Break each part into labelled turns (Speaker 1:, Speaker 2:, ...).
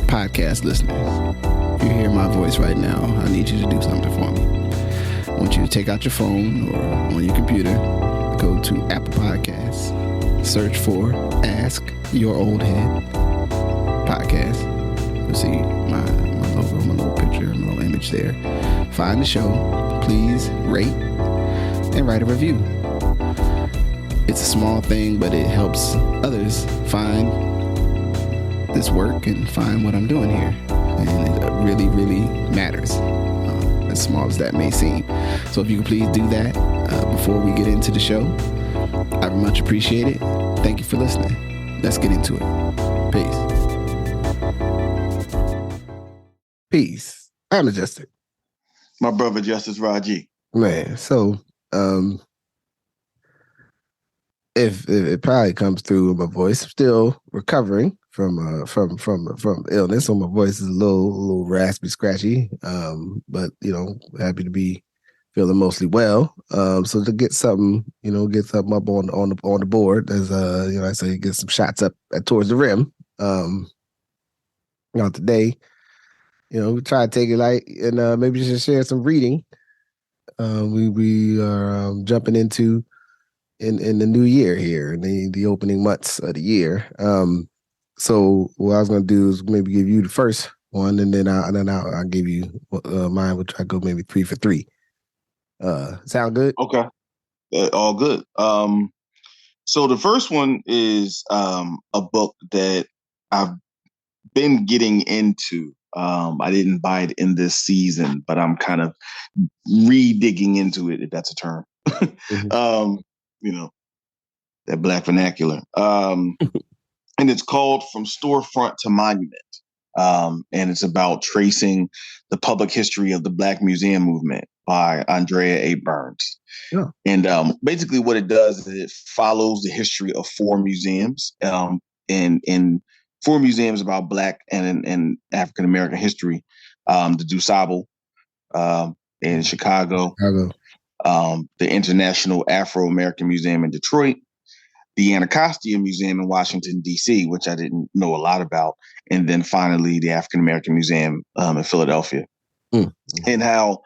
Speaker 1: podcast listeners, if you hear my voice right now, I need you to do something for me. I want you to take out your phone or on your computer, go to Apple Podcasts, search for Ask Your Oldhead podcast. You'll see my logo, my little picture, my little image there. Find the show. Please rate and write a review. It's a small thing, but it helps others find this work and find what I'm doing here. And it really, really matters, as small as that may seem. So if you could please do that before we get into the show, I would much appreciate it. Thank you for listening. Let's get into it. Peace. Peace. I'm Majestic.
Speaker 2: My brother, Justice Rajee.
Speaker 1: Man, so if it probably comes through my voice, I'm still recovering from illness, so my voice is a little raspy, scratchy. But happy to be feeling mostly well. So to get something up on the board, as I say, get some shots up towards the rim. Today, we try to take it light and maybe just share some reading. We are jumping into in the new year here, in the opening months of the year. So what I was going to do is maybe give you the first one, and then I'll give you mine, which I go maybe 3 for 3. Sound good?
Speaker 2: Okay, all good. So the first one is a book that I've been getting into. I didn't buy it in this season, but I'm kind of re-digging into it, if that's a term. Mm-hmm. That black vernacular. And it's called From Storefront to Monument. And it's about tracing the public history of the Black Museum movement by Andrea A. Burns. Yeah. And basically what it does is it follows the history of 4 museums, and 4 museums about Black and African-American history. The DuSable in Chicago. The International Afro-American Museum in Detroit, the Anacostia Museum in Washington, D.C., which I didn't know a lot about, and then finally the African-American Museum in Philadelphia. Mm-hmm. And how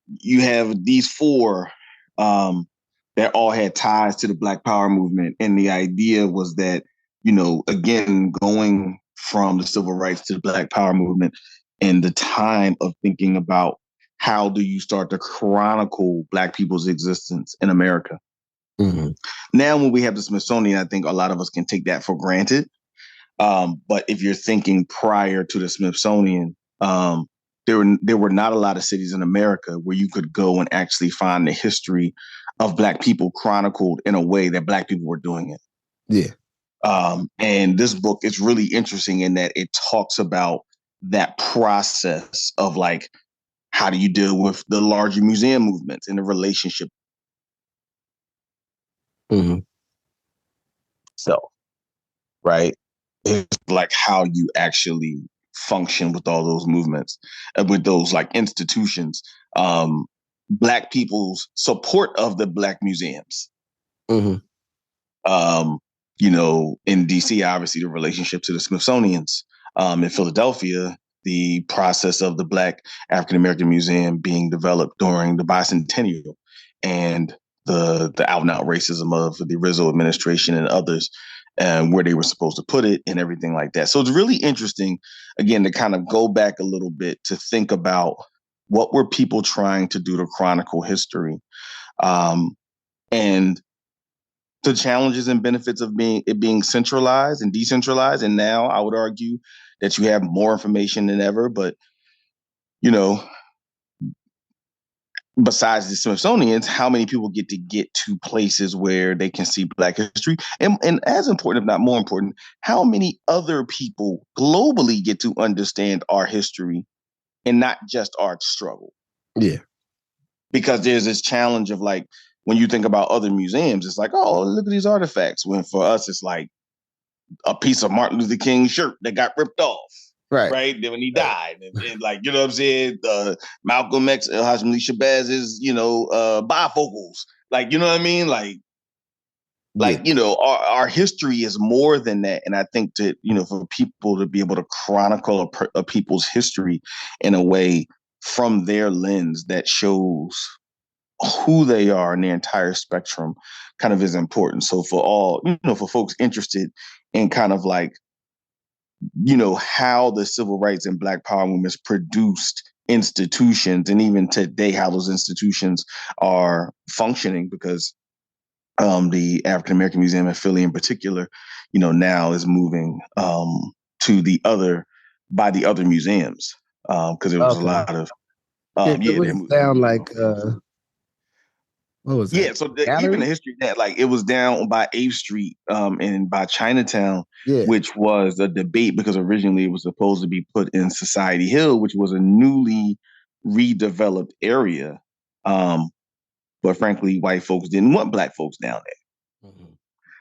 Speaker 2: you have these 4 that all had ties to the Black Power movement. And the idea was that, again, going from the civil rights to the Black Power movement and the time of thinking about how do you start to chronicle Black people's existence in America? Mm-hmm. Now, when we have the Smithsonian, I think a lot of us can take that for granted. But if you're thinking prior to the Smithsonian, there were not a lot of cities in America where you could go and actually find the history of Black people chronicled in a way that Black people were doing it. Yeah. And this book is really interesting in that it talks about that process of like, how do you deal with the larger museum movements and the relationship? Mm-hmm. So, right, it's like how you actually function with all those movements and with those like institutions. Black people's support of the Black museums. Mm-hmm. In DC, obviously the relationship to the Smithsonians. In Philadelphia, the process of the Black African-American Museum being developed during the bicentennial and the out and out racism of the Rizzo administration and others, and where they were supposed to put it and everything like that. So it's really interesting, again, to kind of go back a little bit to think about what were people trying to do to chronicle history, and the challenges and benefits of being centralized and decentralized. And now I would argue that you have more information than ever, but besides the Smithsonian's, how many people get to places where they can see Black history? And as important, if not more important, how many other people globally get to understand our history and not just our struggle? Yeah. Because there's this challenge of like, when you think about other museums, it's like, oh, look at these artifacts. When for us, it's like a piece of Martin Luther King's shirt that got ripped off. Right. Then when he died, and like, what I'm saying? Malcolm X, Hashim Lee Shabazz is, bifocals. Like, you know what I mean? Like, Like, our history is more than that. And I think that, for people to be able to chronicle a people's history in a way from their lens that shows who they are in the entire spectrum kind of is important. So for all, for folks interested in kind of like, how the civil rights and Black power movements produced institutions, and even today, how those institutions are functioning, because the African American Museum at Philly in particular, now is moving to the other museums, because there was a lot of
Speaker 1: it was down like what was that?
Speaker 2: Yeah, so even
Speaker 1: Gallery?
Speaker 2: the history of that, like it was down by 8th Street and by Chinatown,
Speaker 1: Yeah.
Speaker 2: which was a debate because originally it was supposed to be put in Society Hill, which was a newly redeveloped area. But frankly, white folks didn't want Black folks down there. Mm-hmm.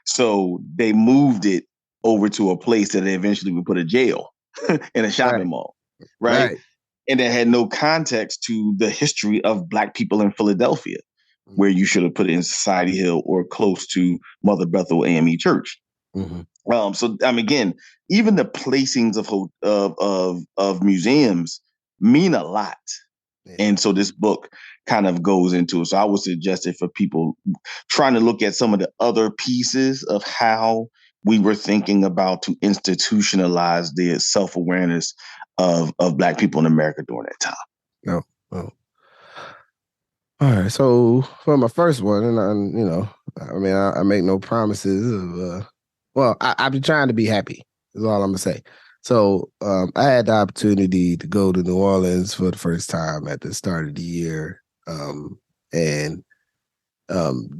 Speaker 2: So they moved it over to a place that they eventually would put a jail and a shopping mall, right? And that had no context to the history of Black people in Philadelphia, where you should have put it in Society Hill or close to Mother Bethel AME Church. Mm-hmm. So again, even the placings of museums mean a lot. Yeah. And so this book kind of goes into it. So I would suggest it for people trying to look at some of the other pieces of how we were thinking about to institutionalize the self-awareness of Black people in America during that time.
Speaker 1: No. Oh. All right, so for my first one, and I make no promises of. I be trying to be happy. Is all I'm gonna say. So I had the opportunity to go to New Orleans for the first time at the start of the year, and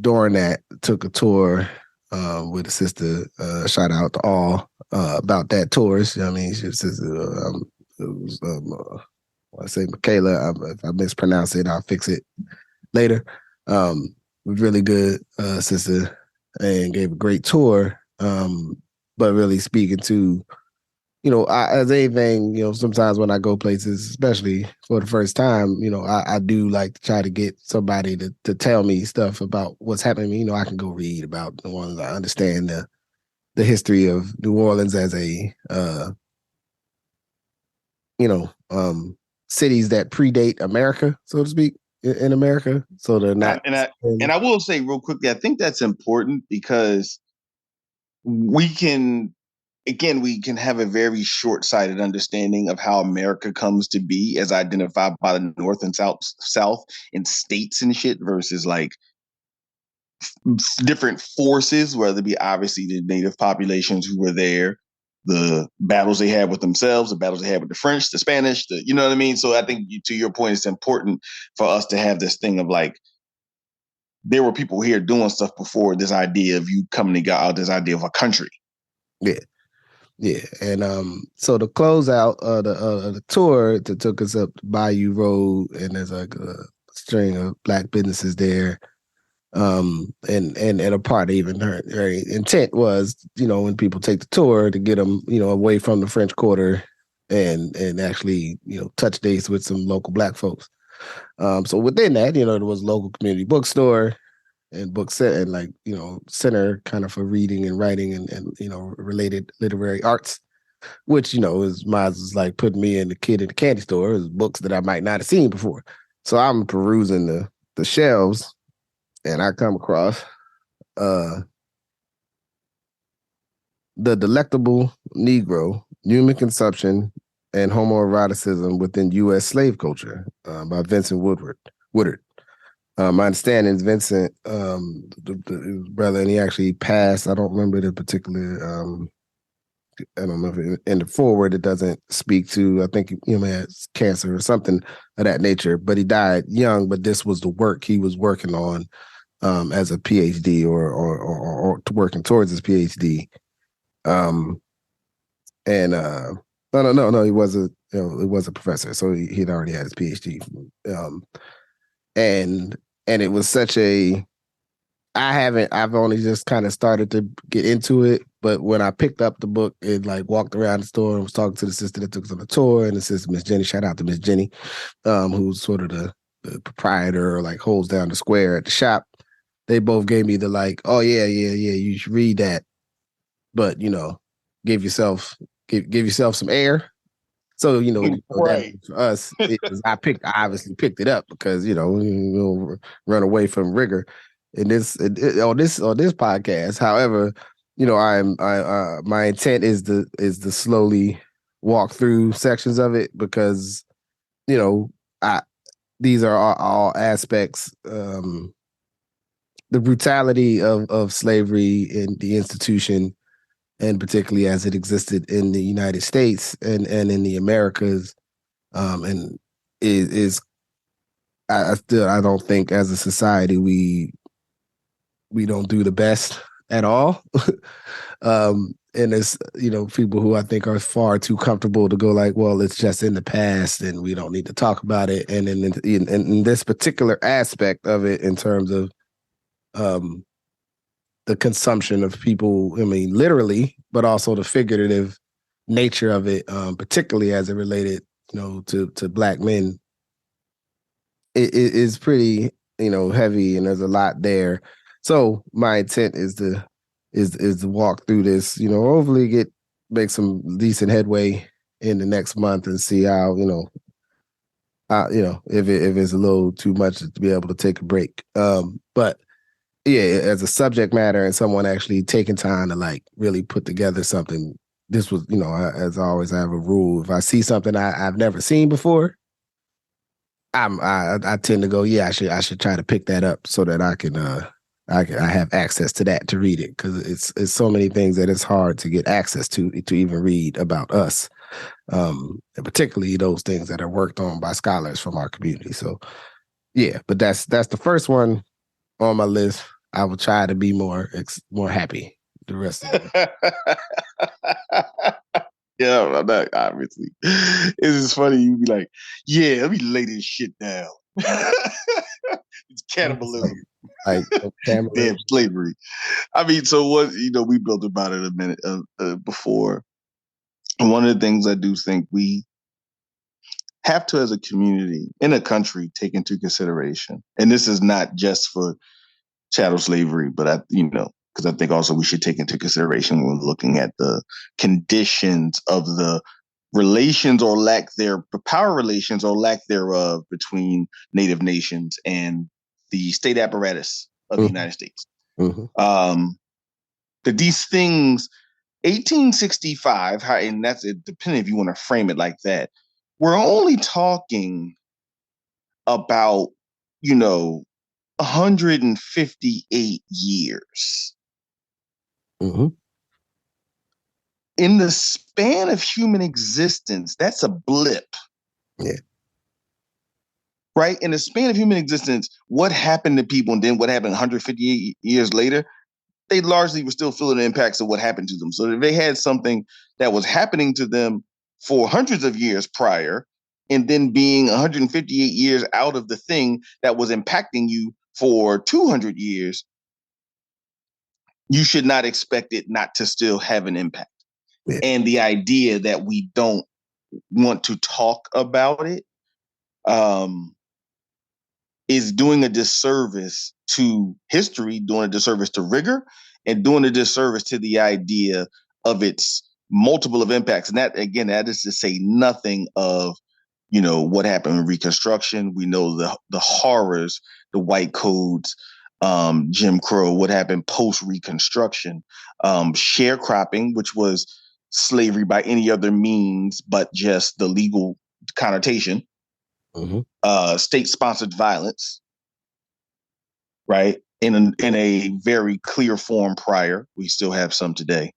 Speaker 1: during that, took a tour with a sister. Shout out to all about that tour. I mean, she says it was. I say Michaela. If I mispronounce it, I'll fix it later. Was really good sister and gave a great tour. But really speaking to, as anything, sometimes when I go places, especially for the first time, I do like to try to get somebody to tell me stuff about what's happening. I can go read about the ones I understand the history of New Orleans as a cities that predate America, so to speak. In America, so they're not.
Speaker 2: And I will say real quickly, I think that's important because we can have a very short-sighted understanding of how America comes to be as identified by the North and South in states and shit versus like different forces, whether it be obviously the native populations who were there, the battles they had with themselves, the battles they had with the French, the Spanish, you know what I mean? So I think to your point, it's important for us to have this thing of like, there were people here doing stuff before this idea of you coming to get out this idea of a country.
Speaker 1: Yeah. Yeah. And so to close out the tour that took us up Bayou Road, and there's like a string of Black businesses there. And a part even her intent was, when people take the tour to get them, away from the French Quarter and actually, touch base with some local Black folks. So within that, there was a local community bookstore and book center, and like, center kind of for reading and writing and related literary arts, which, is like putting me and the kid in the candy store. It was books that I might not have seen before. So I'm perusing the shelves, and I come across The Delectable Negro, Human Consumption and Homoeroticism Within U.S. Slave Culture by Vincent Woodard. My understanding is Vincent, his brother, and he actually passed. I don't remember the particular, I don't know if in the forward it doesn't speak to, I think he had cancer or something of that nature, but he died young, but this was the work he was working on as a PhD or working towards his PhD. No, he wasn't. He was a professor, so he'd already had his PhD. And it was such a. I've only just kind of started to get into it, but when I picked up the book, it like walked around the store and was talking to the sister that took us on the tour, and the sister, Miss Jenny, shout out to Miss Jenny, who's sort of the proprietor or like holds down the square at the shop. they both gave me the like, oh yeah, you should read that, but give yourself some air. So that
Speaker 2: Right.
Speaker 1: for us, I obviously picked it up because run away from rigor in on this podcast. However, my intent is to slowly walk through sections of it because I these are all aspects. The brutality of slavery in the institution, and particularly as it existed in the United States and in the Americas, and is I don't think as a society we don't do the best at all. And it's people who I think are far too comfortable to go like, well, it's just in the past and we don't need to talk about it. And in this particular aspect of it, in terms of the consumption of people, I mean, literally, but also the figurative nature of it, particularly as it related, to Black men, it is pretty, heavy, and there's a lot there. So my intent is to walk through this, hopefully make some decent headway in the next month and see how, if it's a little too much to be able to take a break. But yeah, as a subject matter and someone actually taking time to like really put together something, this was, as always, I have a rule. If I see something I've never seen before, I tend to go, yeah, I should try to pick that up so that I have access to that to read it, because it's so many things that it's hard to get access to even read about us, and particularly those things that are worked on by scholars from our community. So yeah, but that's the first one on my list. I will try to be more happy the rest of it.
Speaker 2: Yeah, that obviously. It's just funny. You be like, yeah, let me lay this shit down. It's cannibalism.
Speaker 1: Like
Speaker 2: damn slavery. I mean, so what? We built about it a minute before. And one of the things I do think we have to, as a community in a country, take into consideration, and this is not just for chattel slavery, but because I think also we should take into consideration when we're looking at the conditions of the relations or lack thereof, power relations or lack thereof between Native nations and the state apparatus of the United States. That these things, 1865, and that's it, depending if you want to frame it like that, we're only talking about, 158 years. In the span of human existence, that's a blip.
Speaker 1: Yeah.
Speaker 2: Right? In the span of human existence, what happened to people and then what happened 158 years later, they largely were still feeling the impacts of what happened to them. So if they had something that was happening to them for hundreds of years prior, and then being 158 years out of the thing that was impacting you for 200 years, you should not expect it not to still have an impact. Yeah. And the idea that we don't want to talk about it is doing a disservice to history, doing a disservice to rigor, and doing a disservice to the idea of its multiple of impacts. And that, again, that is to say nothing of, what happened in Reconstruction. We know the horrors, the white codes, Jim Crow, what happened post-Reconstruction, sharecropping, which was slavery by any other means but just the legal connotation, state-sponsored violence, right? In a very clear form prior. We still have some today.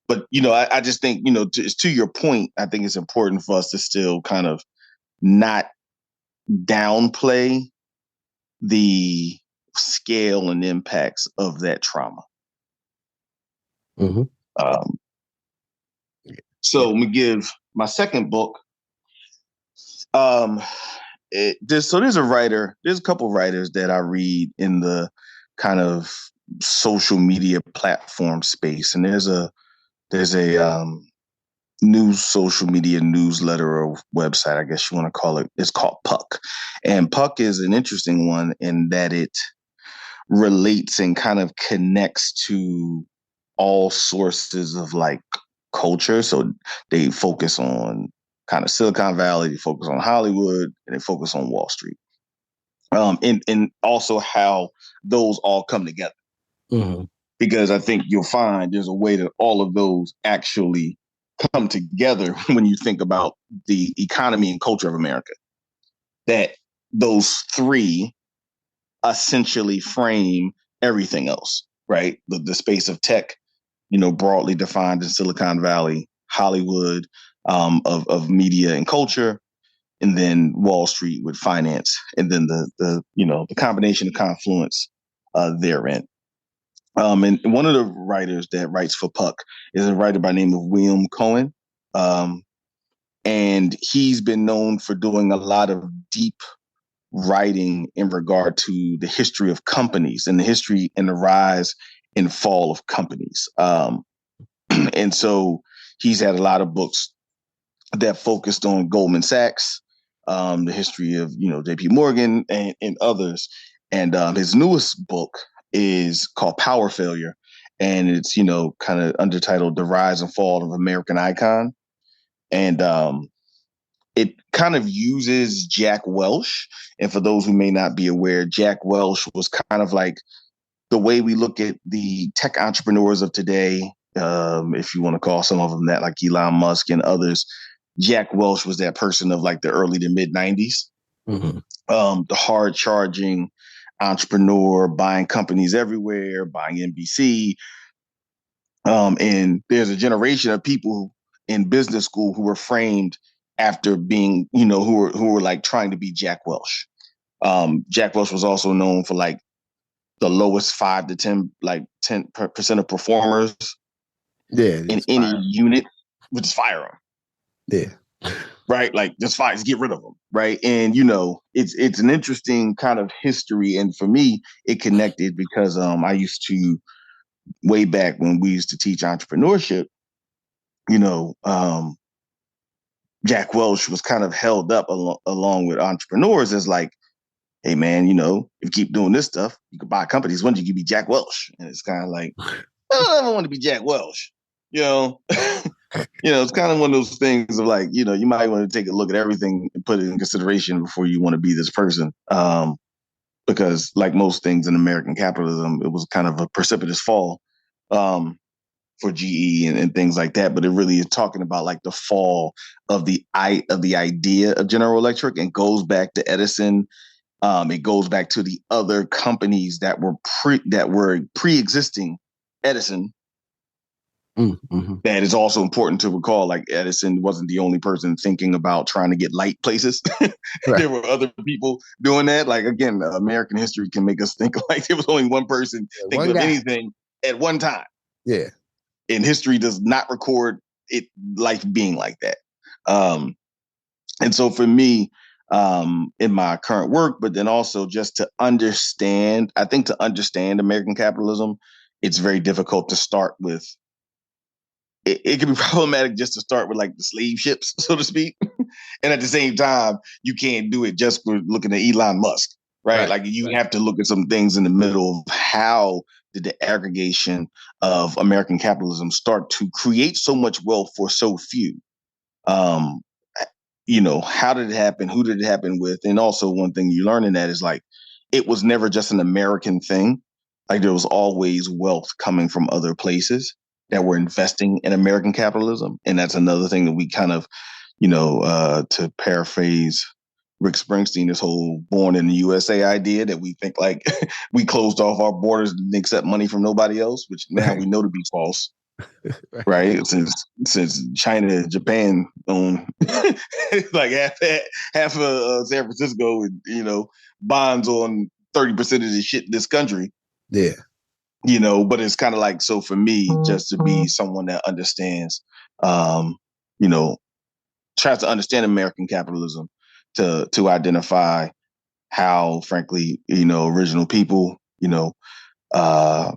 Speaker 2: But, I just think, to your point, I think it's important for us to still kind of not downplay the scale and impacts of that trauma. So let me give my second book. There's a couple writers that I read in the kind of social media platform space, and there's a new social media newsletter or website, I guess you want to call it. It's called Puck, and Puck is an interesting one in that it relates and kind of connects to all sources of like culture. So they focus on kind of Silicon Valley, they focus on Hollywood, and they focus on Wall Street. And also how those all come together.
Speaker 1: Mm-hmm.
Speaker 2: Because I think you'll find there's a way that all of those actually come together when you think about the economy and culture of America. That those three essentially frame everything else, right? The space of tech, broadly defined in Silicon Valley, Hollywood, of media and culture, and then Wall Street with finance, and then the combination of confluence therein. And one of the writers that writes for Puck is a writer by the name of William Cohen. And he's been known for doing a lot of deep writing in regard to the history of companies and the history and the rise and fall of companies. And so he's had a lot of books that focused on Goldman Sachs, the history of, JP Morgan and others. And his newest book is called Power Failure. And it's, kind of undertitled The Rise and Fall of American Icon. And it kind of uses Jack Welch. And for those who may not be aware, Jack Welch was kind of like the way we look at the tech entrepreneurs of today, if you want to call some of them that, like Elon Musk and others. Jack Welch was that person of like the early to mid 90s. Mm-hmm. The hard charging entrepreneur, buying companies everywhere, buying NBC. And there's a generation of people in business school who were framed after being, who were like trying to be Jack Welch. Jack Welch was also known for like the lowest 5 to 10% of performers in any unit, would just fire them.
Speaker 1: Yeah.
Speaker 2: Right. Like just fire, just get rid of them. Right. And, it's an interesting kind of history. And for me, it connected because I used to, way back when we used to teach entrepreneurship, Jack Welch was kind of held up along with entrepreneurs as like, hey, man, if you keep doing this stuff, you could buy companies. One day you could be Jack Welch. And it's kind of like, I don't ever want to be Jack Welch. It's kind of one of those things of like, you might want to take a look at everything and put it in consideration before you want to be this person. Because like most things in American capitalism, it was kind of a precipitous fall for GE and things like that. But it really is talking about like the fall of the idea of General Electric, and goes back to Edison. It goes back to the other companies that were pre-existing Edison. Mm-hmm. That is also important to recall. Like Edison wasn't the only person thinking about trying to get light places. Right. There were other people doing that. Like, again, American history can make us think like there was only one person thinking of anything at one time.
Speaker 1: Yeah.
Speaker 2: And history does not record life being like that. And so for me, in my current work, but then also just to understand American capitalism, it's very difficult to start with. It can be problematic just to start with like the slave ships, so to speak. And at the same time, you can't do it just for looking at Elon Musk, right? Like you have to look at some things in the middle of how did the aggregation of American capitalism start to create so much wealth for so few? How did it happen? Who did it happen with? And also one thing you learn in that is like, it was never just an American thing. Like there was always wealth coming from other places that were investing in American capitalism. And that's another thing that we kind of, to paraphrase Rick Springsteen, this whole born in the USA idea that we think like we closed off our borders and accept money from nobody else, which now we know to be false. Right. Since China and Japan own like half of San Francisco and, bonds on 30% of the shit in this country.
Speaker 1: Yeah.
Speaker 2: But it's kind of like, so for me, just to be someone that understands, tries to understand American capitalism to identify how, frankly, original people, are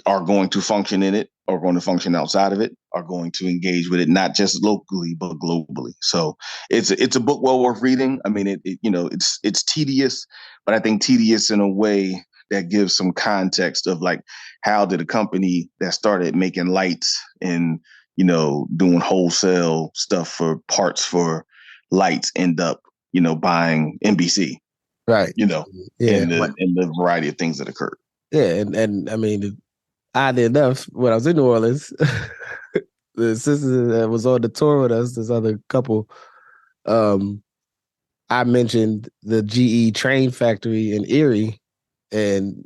Speaker 2: going to function in it, are going to function outside of it, are going to engage with it, not just locally, but globally. So it's a book well worth reading. I mean, it's tedious, but I think tedious in a way that gives some context of like how did a company that started making lights and doing wholesale stuff for parts for lights end up buying NBC,
Speaker 1: Right. Yeah.
Speaker 2: in the variety of things that occurred.
Speaker 1: Yeah, and I mean, oddly enough, when I was in New Orleans, the sister that was on the tour with us, this other couple, I mentioned the GE train factory in Erie, and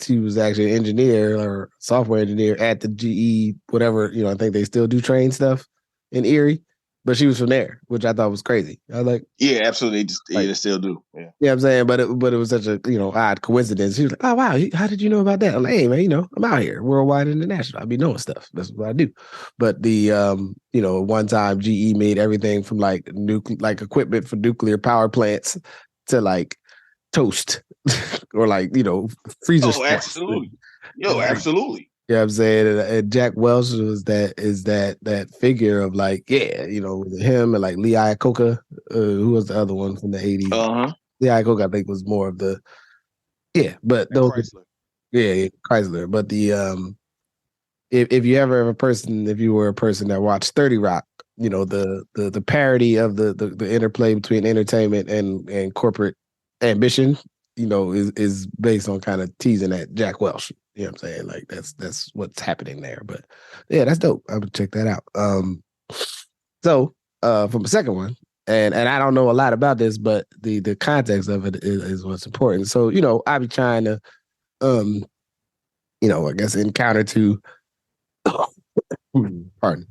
Speaker 1: she was actually an engineer or software engineer at the GE, whatever, I think they still do train stuff in Erie, but she was from there, which I thought was crazy. I was like,
Speaker 2: yeah, absolutely. They still do. Yeah.
Speaker 1: Yeah, I'm saying, but it was such a odd coincidence. He was like, "Oh wow, how did you know about that?" I'm like, "Hey man, I'm out here, worldwide international. I be knowing stuff. That's what I do." But the one time GE made everything from like equipment for nuclear power plants to like toast or like freezer.
Speaker 2: Oh, absolutely. Absolutely.
Speaker 1: Yeah, I'm saying, and Jack Welch is that figure of like, him and like Lee Iacocca, who was the other one from the '80s. Lee Iacocca, I think, was more of the but
Speaker 2: and
Speaker 1: those
Speaker 2: Chrysler.
Speaker 1: Chrysler. But the if you were a person that watched 30 Rock, the parody of the interplay between entertainment and corporate ambition, is based on kind of teasing at Jack Welch. You know what I'm saying? Like that's what's happening there. But yeah, that's dope. I would check that out. So from the second one, and I don't know a lot about this, but the context of it is what's important. So, I be trying to I guess encounter to pardon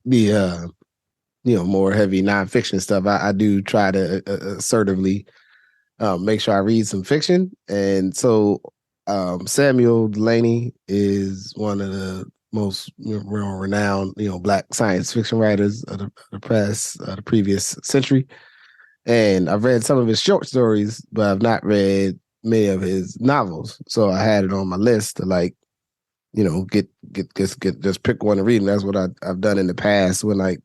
Speaker 1: the more heavy nonfiction stuff. I do try to assertively make sure I read some fiction. And so Samuel Delany is one of the most renowned, Black science fiction writers of the press, the previous century. And I've read some of his short stories, but I've not read many of his novels. So I had it on my list to like, get just pick one to read. And that's what I've done in the past when like,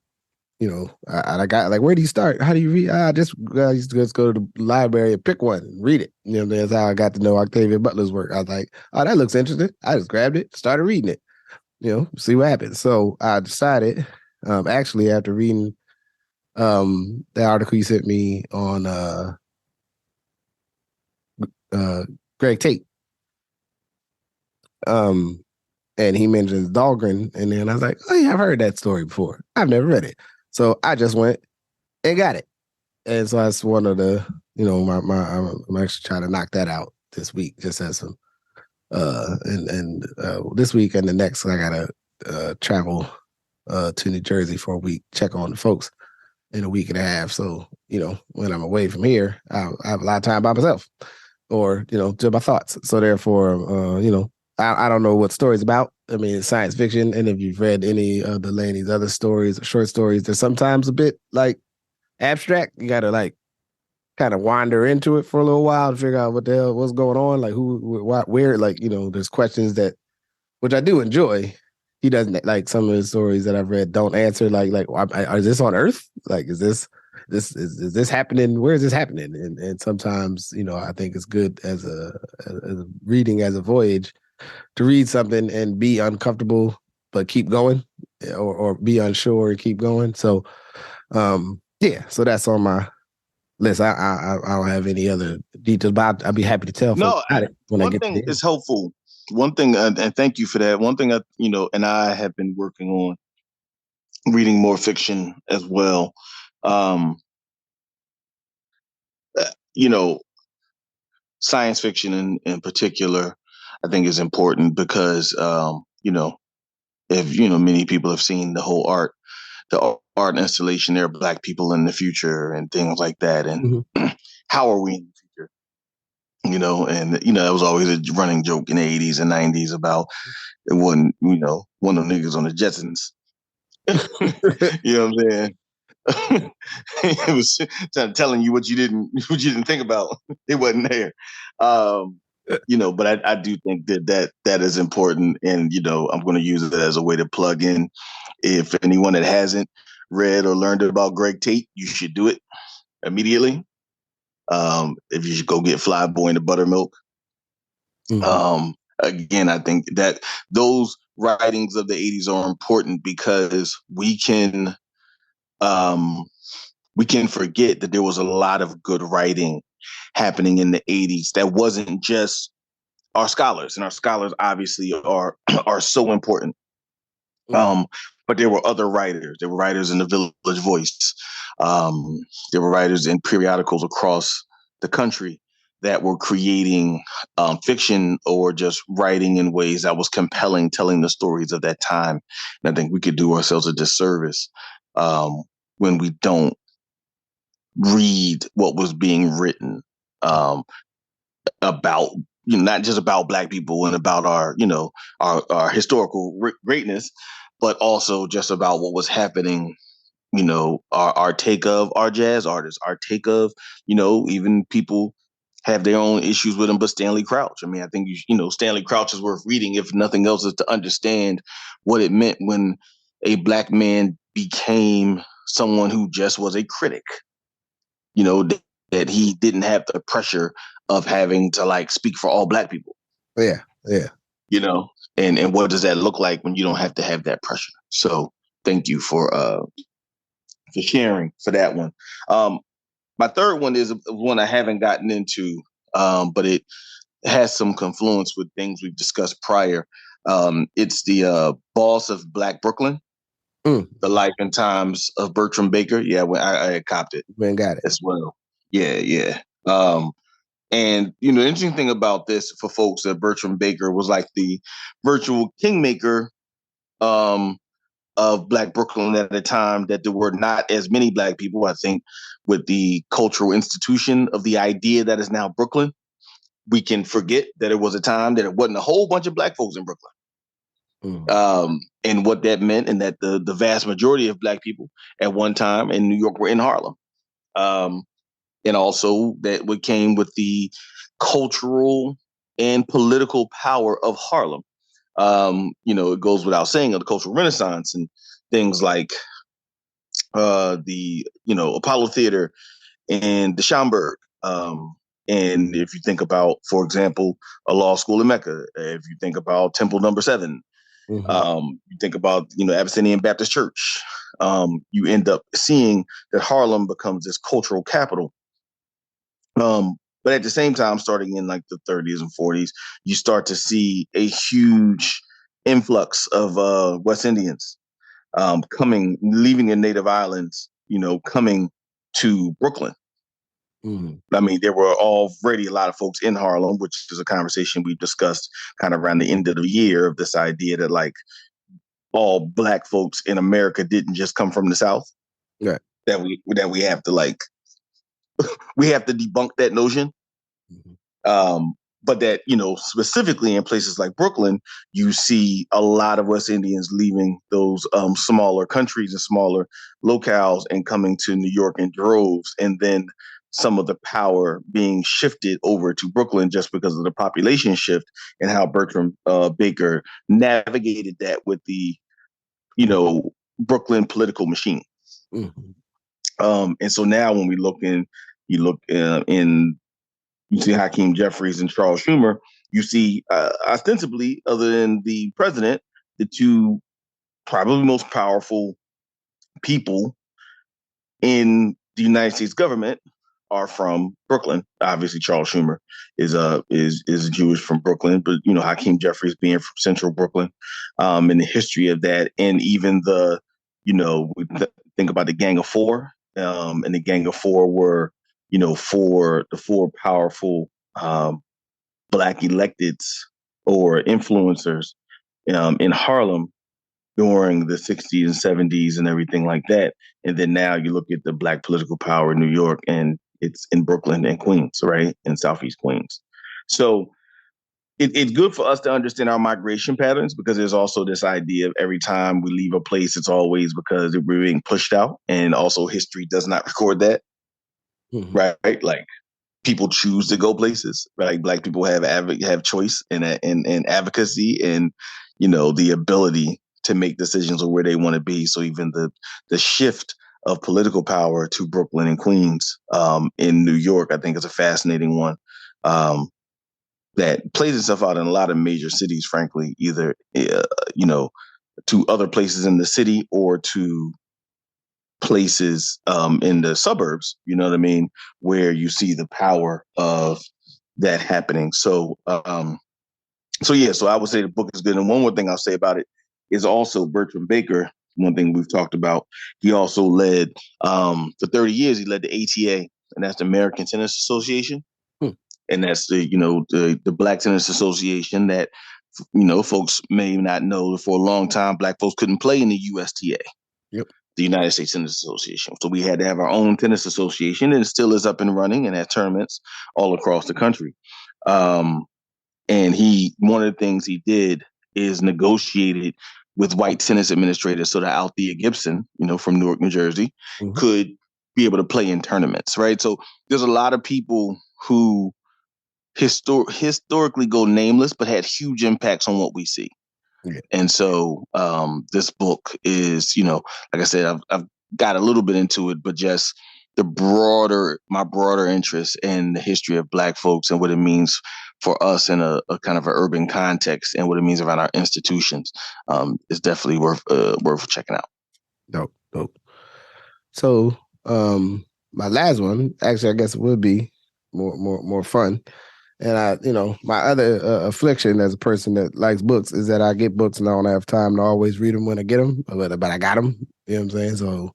Speaker 1: I got like, where do you start? How do you read? I used to just go to the library and pick one and read it. That's how I got to know Octavia Butler's work. I was like, oh, that looks interesting. I just grabbed it, started reading it, see what happens. So I decided, actually after reading the article you sent me on Greg Tate, and he mentions Dahlgren, and then I was like, oh yeah, I've heard that story before. I've never read it. So I just went and got it. And so that's one of the, I'm actually trying to knock that out this week, just as some, this week and the next, I gotta travel to New Jersey for a week, check on the folks in a week and a half. So, when I'm away from here, I have a lot of time by myself or, to my thoughts. So therefore, I don't know what story's about. I mean, it's science fiction. And if you've read any of Delaney's other stories or short stories, they're sometimes a bit like abstract. You got to like kind of wander into it for a little while to figure out what's going on. Like who, what, where, like, there's questions that, which I do enjoy. He doesn't like some of the stories that I've read don't answer like, is this on Earth? Like, is this happening? Where is this happening? And sometimes, I think it's good as a reading as a voyage to read something and be uncomfortable, but keep going or be unsure and keep going. So, so that's on my list. I don't have any other details, but I'd be happy to tell.
Speaker 2: No, one thing is helpful. One thing, and thank you for that. One thing, and I have been working on reading more fiction as well. Science fiction in particular, I think is important because, if, many people have seen the art installation, there are Black people in the future and things like that. And how are we in the future? And, that was always a running joke in the 80s and 90s about it wasn't, one of them niggas on the Jetsons. You know what I'm saying? It was telling you what you didn't think about. It wasn't there. But I do think that is important, and I'm going to use it as a way to plug in. If anyone that hasn't read or learned about Greg Tate, you should do it. immediately. If you should go get Fly Boy and the Buttermilk, Again, I think that those writings of the 80s are important because we can forget that there was a lot of good writing happening in the 80s that wasn't just our scholars, and our scholars obviously are are so important. But there were other writers. There were writers in the Village Voice. Um, there were writers in periodicals across the country that were creating fiction or just writing in ways that was compelling, telling the stories of that time. And I think we could do ourselves a disservice when we don't read what was being written about, not just about Black people and about our, our historical greatness, but also just about what was happening, our take of our jazz artists, our take of, even people have their own issues with him, but Stanley Crouch. I mean, I think, Stanley Crouch is worth reading, if nothing else, is to understand what it meant when a Black man became someone who just was a critic, that he didn't have the pressure of having to like speak for all Black people.
Speaker 1: Yeah. Yeah.
Speaker 2: And what does that look like when you don't have to have that pressure? So thank you for sharing for that one. My third one is one I haven't gotten into, but it has some confluence with things we've discussed prior. It's the Boss of Black Brooklyn, The Life and Times of Bertram Baker. Yeah, I copped it.
Speaker 1: Man, got it
Speaker 2: as well. Yeah. And the interesting thing about this for folks, that Bertram Baker was like the virtual kingmaker of Black Brooklyn at a time that there were not as many Black people. I think with the cultural institution of the idea that is now Brooklyn, we can forget that it was a time that it wasn't a whole bunch of Black folks in Brooklyn. And what that meant, and that the vast majority of Black people at one time in New York were in Harlem. And also that what came with the cultural and political power of Harlem. It goes without saying, of the Cultural Renaissance and things like the Apollo Theater and the Schomburg. And if you think about, for example, a law school in Mecca, if you think about Temple Number 7, you think about Abyssinian Baptist Church, you end up seeing that Harlem becomes this cultural capital. But at the same time, starting in like the 30s and 40s, you start to see a huge influx of West Indians leaving their native islands, coming to Brooklyn. I mean, there were already a lot of folks in Harlem, which is a conversation we discussed kind of around the end of the year, of this idea that like all Black folks in America didn't just come from the South.
Speaker 1: Right.
Speaker 2: That we have to like we have to debunk that notion. But that, specifically in places like Brooklyn, you see a lot of West Indians leaving those smaller countries and smaller locales and coming to New York in droves, and then some of the power being shifted over to Brooklyn just because of the population shift, and how Bertram Baker navigated that with the, Brooklyn political machine. And so now when we look in, you see Hakeem Jeffries and Charles Schumer, you see ostensibly, other than the president, the two probably most powerful people in the United States government are from Brooklyn. Obviously, Charles Schumer is Jewish from Brooklyn, but Hakeem Jeffries being from Central Brooklyn, and the history of that, and even the we think about the Gang of Four, and the Gang of Four were four powerful Black electeds or influencers in Harlem during the 60s and 70s and everything like that. And then now you look at the Black political power in New York, and it's in Brooklyn and Queens, right? In Southeast Queens. So it's good for us to understand our migration patterns, because there's also this idea of every time we leave a place, it's always because we're being pushed out. And also history does not record that, right? Like people choose to go places, right? Like Black people have choice and advocacy, and, the ability to make decisions of where they want to be. So even the shift of political power to Brooklyn and Queens in New York, I think is a fascinating one. that plays itself out in a lot of major cities, frankly, either, to other places in the city or to places in the suburbs, you know what I mean, where you see the power of that happening. So I would say the book is good. And one more thing I'll say about it is also Bertram Baker. One thing we've talked about, he also led for 30 years. He led the ATA, and that's the American Tennis Association, and that's the Black Tennis Association that folks may not know. For a long time, Black folks couldn't play in the USTA.
Speaker 1: Yep.
Speaker 2: The United States Tennis Association. So we had to have our own tennis association, and it still is up and running and has tournaments all across the country. And one of the things he did is negotiated with white tennis administrators so that Althea Gibson, from Newark, New Jersey, could be able to play in tournaments, right? So there's a lot of people who historically go nameless, but had huge impacts on what we see. Yeah. And so this book is, like I said, I've got a little bit into it, but just my broader interest in the history of Black folks and what it means for us in a kind of an urban context and what it means around our institutions is definitely worth checking out.
Speaker 1: Dope. So my last one, actually, I guess it would be more fun. And my other affliction as a person that likes books is that I get books and I don't have time to always read them when I get them, but I got them. You know what I'm saying? So,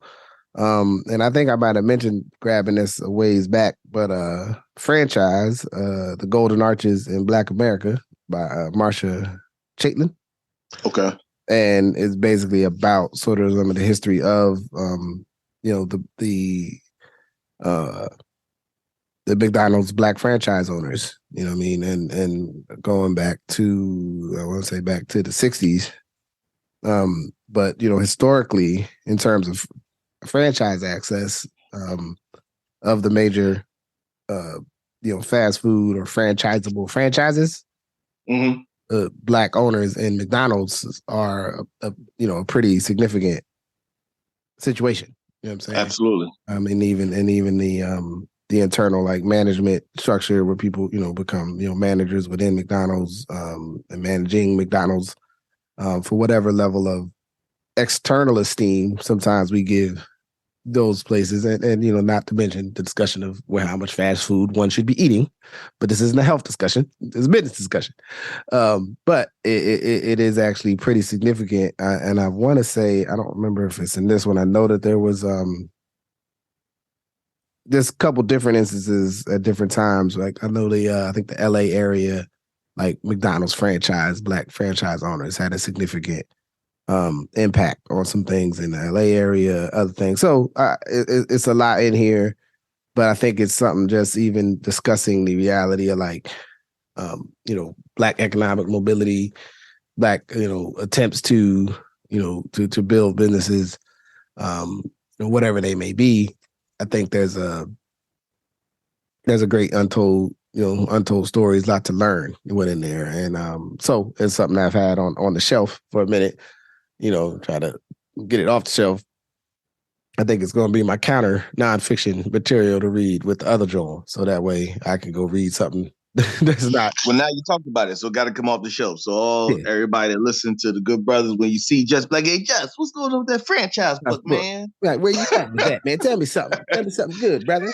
Speaker 1: and I think I might have mentioned grabbing this a ways back, but franchise, The Golden Arches in Black America by Marsha Chaitlin.
Speaker 2: Okay.
Speaker 1: And it's basically about sort of some of the history of, the McDonald's Black franchise owners, you know what I mean? And going back to, I want to say back to the 60s. But, historically, in terms of franchise access of the major, fast food or franchisable franchises, Black owners in McDonald's are, a pretty significant situation. You know what I'm saying?
Speaker 2: Absolutely.
Speaker 1: Even the internal management structure where people, become, managers within McDonald's and managing McDonald's for whatever level of external esteem sometimes we give those places. And not to mention the discussion of how much fast food one should be eating, but this isn't a health discussion. It's a business discussion. But it is actually pretty significant. And I want to say, I don't remember if it's in this one. I know that there was, there's a couple different instances at different times. Like I know I think the LA area, like McDonald's Black franchise owners had a significant impact on some things in the LA area, other things. So it's a lot in here, but I think it's something just even discussing the reality of Black economic mobility, Black, attempts to build businesses, whatever they may be. I think there's a great untold stories, a lot to learn went in there. And so it's something I've had on the shelf for a minute, try to get it off the shelf. I think it's going to be my counter nonfiction material to read with the other Joel. So that way I can go read something that's not.
Speaker 2: Well, now you talked about it, so it got to come off the shelf. So everybody that listen to the Good Brothers, when you see Just Black, hey, Just, what's going on with that franchise book, man?
Speaker 1: Right, where you at with that, man? Tell me something. Tell me something good, brother.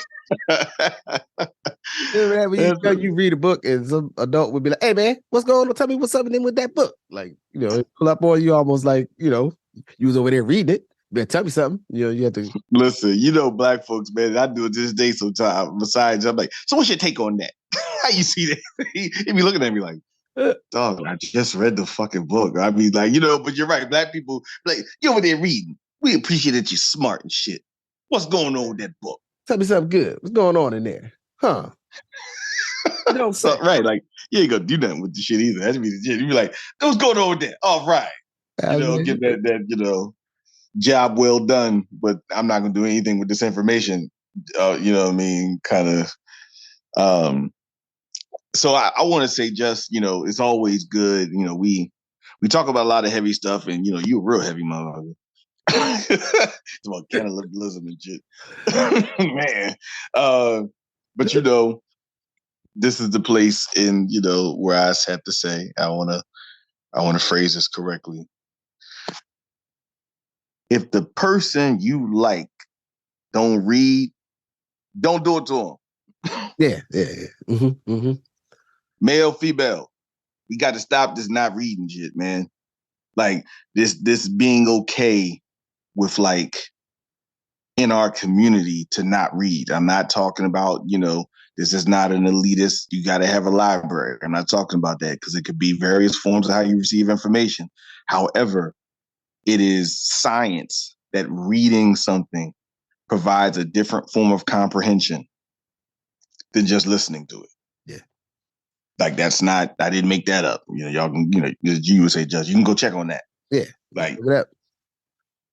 Speaker 1: Remember that when you read a book and some adult would be like, hey, man, what's going on? Tell me what's something with that book. Like, pull up on you almost like, you was over there reading it. Man, tell me something. You have to
Speaker 2: listen. Black folks, man. I do it to this day sometimes. Besides, I'm like, so what's your take on that? How you see that? He be looking at me like, dog, I just read the fucking book. I mean, but you're right. Black people, you over there reading. We appreciate that you're smart and shit. What's going on with that book?
Speaker 1: Tell me something good. What's going on in there? Huh?
Speaker 2: Right. Like, you ain't gonna do nothing with the shit either. That's me. You be like, what's going on with that? All right. Get that job well done, but I'm not going to do anything with this information. You know what I mean? Kind of. So I want to say just, it's always good. We talk about a lot of heavy stuff and, you're a real heavy motherfucker. It's about cannibalism and shit. Man. But, this is the place in, where I have to say, I want to phrase this correctly. If the person you like don't read, don't do it to them.
Speaker 1: Yeah. Mm-hmm, mm-hmm.
Speaker 2: Male, female, we got to stop this not reading shit, man. Like this being okay with like in our community to not read. I'm not talking about, this is not an elitist, you got to have a library. I'm not talking about that because it could be various forms of how you receive information. However, it is science that reading something provides a different form of comprehension than just listening to it.
Speaker 1: Yeah.
Speaker 2: Like that's not, I didn't make that up. Y'all can, you would say, Judge, you can go check on that.
Speaker 1: Yeah.
Speaker 2: Like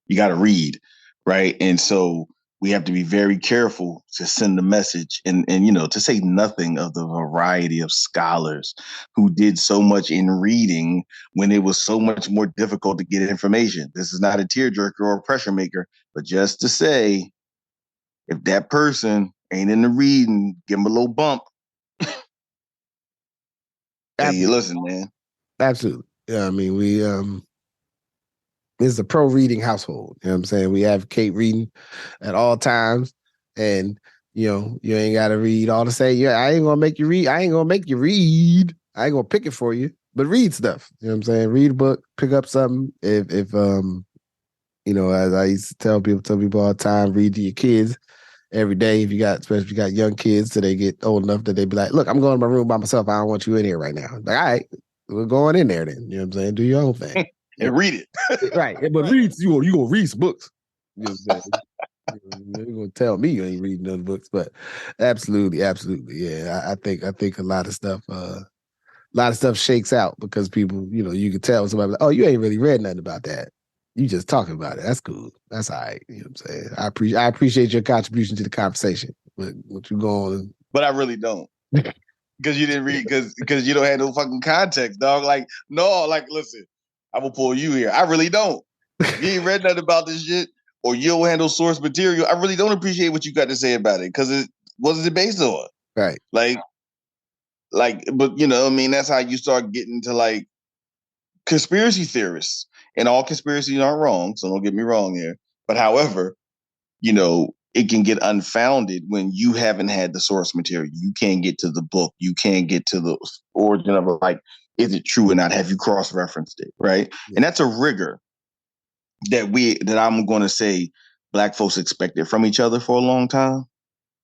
Speaker 2: you got to read. Right. And so we have to be very careful to send the message and to say nothing of the variety of scholars who did so much in reading when it was so much more difficult to get information. This is not a tearjerker or a pressure maker, but just to say, if that person ain't in the reading, give them a little bump. Hey, listen, man.
Speaker 1: Absolutely. Yeah, I mean, we this is a pro reading household. You know what I'm saying? We advocate reading at all times. And, you ain't got to read all the same. Yeah, I ain't going to make you read. I ain't going to make you read. I ain't going to pick it for you. But read stuff. You know what I'm saying? Read a book, pick up something. If as I used to tell people all the time, read to your kids every day. Especially if you got young kids, so they get old enough that they be like, look, I'm going to my room by myself. I don't want you in here right now. Like, all right, we're going in there then. You know what I'm saying? Do your own thing.
Speaker 2: And read it.
Speaker 1: Right. But read, you gonna read some books. You know what I'm saying? You're gonna tell me you ain't reading those books, but absolutely. Yeah. I think a lot of stuff shakes out because people, you can tell somebody like, oh, you ain't really read nothing about that. You just talking about it. That's cool. That's all right. You know what I'm saying? I appreciate your contribution to the conversation. But what you going? But
Speaker 2: I really don't. Because you didn't read, because you don't have no fucking context, dog. Like, no, like, listen, I'm gonna pull you here. I really don't. You ain't read nothing about this shit, or you don't handle source material. I really don't appreciate what you got to say about it, because what is it based on?
Speaker 1: Right.
Speaker 2: Like, but that's how you start getting to like conspiracy theorists. And all conspiracies aren't wrong, so don't get me wrong here. But however, it can get unfounded when you haven't had the source material. You can't get to the book. You can't get to the origin of it. Like, is it true or not? Have you cross-referenced it? Right. Yeah. And that's a rigor that I'm going to say Black folks expected from each other for a long time,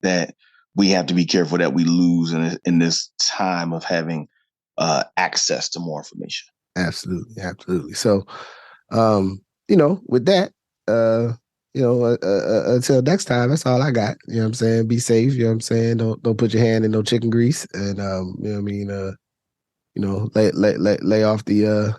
Speaker 2: that we have to be careful that we lose in this time of having access to more information.
Speaker 1: Absolutely. So, with that, until next time, that's all I got. You know what I'm saying? Be safe. You know what I'm saying? Don't put your hand in no chicken grease, and lay off the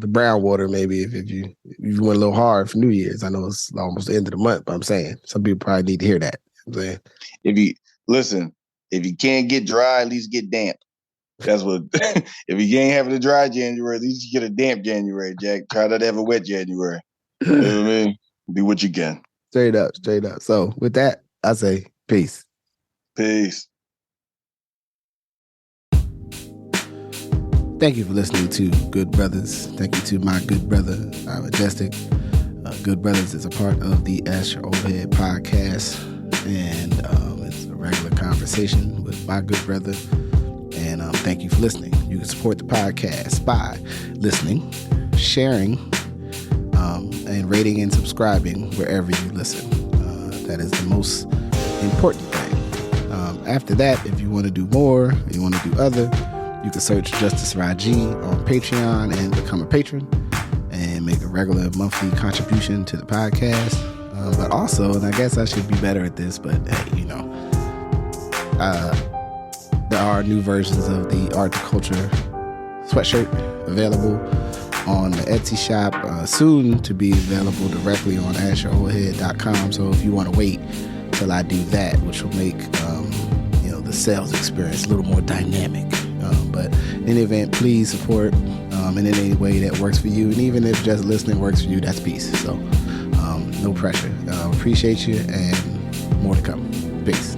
Speaker 1: brown water maybe if you went a little hard for New Year's. I know it's almost the end of the month, but I'm saying some people probably need to hear that. You know what I'm saying?
Speaker 2: If you can't get dry, at least get damp. That's what. If you ain't having a dry January, at least you get a damp January, Jack. Try not to have a wet January. You know what I mean? Do what you can.
Speaker 1: Straight up. So with that, I say peace.
Speaker 2: Peace.
Speaker 1: Thank you for listening to Good Brothers. Thank you to my good brother, Majestic. Good Brothers is a part of the Ask Your Oldhead podcast, and it's a regular conversation with my good brother. And thank you for listening. You can support the podcast by listening, sharing, and rating and subscribing wherever you listen. That is the most important thing. After that, if you want to do more, you want to do other, you can search Justice Rajee on Patreon and become a patron and make a regular monthly contribution to the podcast. But also, and I guess I should be better at this, but hey, there are new versions of the Art to Culture sweatshirt available on the Etsy shop, soon to be available directly on AskYourOldhead.com. So if you want to wait till I do that, which will make the sales experience a little more dynamic. But in any event, please support in any way that works for you. And even if just listening works for you, that's peace. So no pressure. Appreciate you, and more to come. Peace.